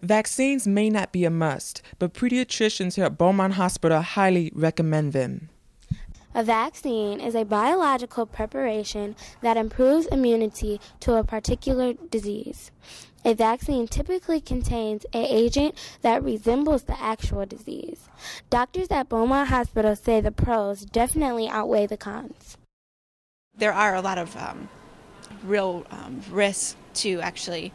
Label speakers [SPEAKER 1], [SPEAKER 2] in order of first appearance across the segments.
[SPEAKER 1] Vaccines may not be a must, but pediatricians here at Beaumont Hospital highly recommend them.
[SPEAKER 2] A vaccine is a biological preparation that improves immunity to a particular disease. A vaccine typically contains an agent that resembles the actual disease. Doctors at Beaumont Hospital say the pros definitely outweigh the cons.
[SPEAKER 3] There are a lot of real risks to actually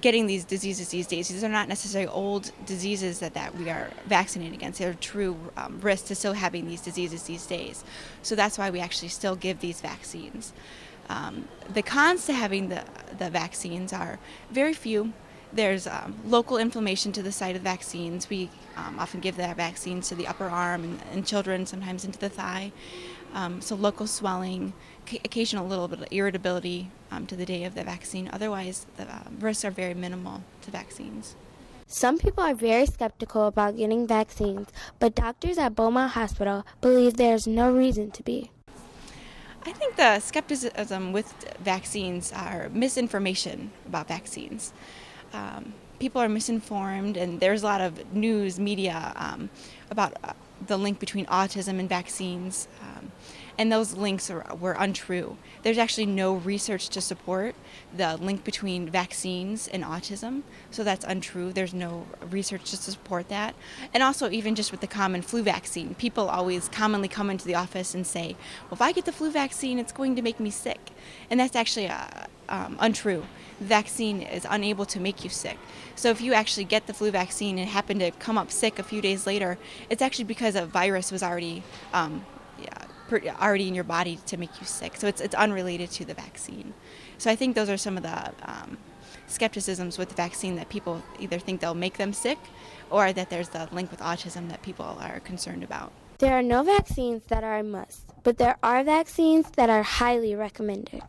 [SPEAKER 3] getting these diseases these days. These are not necessarily old diseases that we are vaccinating against. They're true risks to still having these diseases these days. So that's why we actually still give these vaccines. The cons to having the vaccines are very few. There's local inflammation to the site of vaccines. We often give the vaccines to the upper arm and children, sometimes into the thigh. So local swelling, occasional little bit of irritability to the day of the vaccine. Otherwise, the risks are very minimal to vaccines.
[SPEAKER 2] Some people are very skeptical about getting vaccines, but doctors at Beaumont Hospital believe there is no reason to be.
[SPEAKER 3] I think the skepticism with vaccines are misinformation about vaccines. People are misinformed, and there's a lot of news media about the link between autism and vaccines, and those links were untrue. There's actually no research to support the link between vaccines and autism, so that's untrue. There's no research to support that. And also, even just with the common flu vaccine, people always commonly come into the office and say, well, if I get the flu vaccine, it's going to make me sick. And that's actually untrue. The vaccine is unable to make you sick. So if you actually get the flu vaccine and happen to come up sick a few days later, it's actually because a virus was already in your body to make you sick. So it's unrelated to the vaccine. So I think those are some of the skepticisms with the vaccine, that people either think they'll make them sick or that there's the link with autism that people are concerned about.
[SPEAKER 2] There are no vaccines that are a must, but there are vaccines that are highly recommended.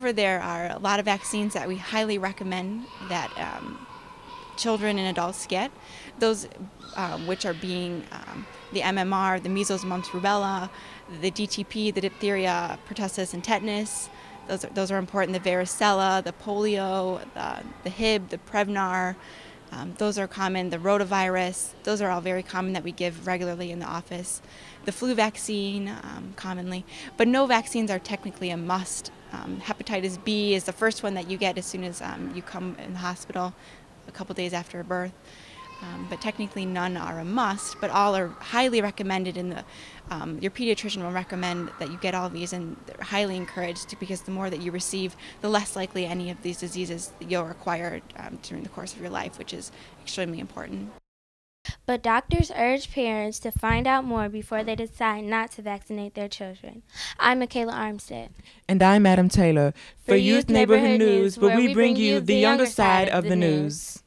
[SPEAKER 3] There are a lot of vaccines that we highly recommend that children and adults get. Those which are being the MMR, the measles, mumps, rubella, the DTP, the diphtheria, pertussis, and tetanus. Those are important. The varicella, the polio, the Hib, the Prevnar. Those are common. The rotavirus. Those are all very common that we give regularly in the office. The flu vaccine, commonly. But no vaccines are technically a must. Hepatitis B is the first one that you get as soon as you come in the hospital a couple days after birth. But technically none are a must, but all are highly recommended. Your pediatrician will recommend that you get all of these, and they're highly encouraged, because the more that you receive, the less likely any of these diseases you'll require during the course of your life, which is extremely important.
[SPEAKER 2] But doctors urge parents to find out more before they decide not to vaccinate their children. I'm Michaela Armstead.
[SPEAKER 1] And I'm Adam Taylor for Youth Neighborhood News, where we bring you the younger side of the news.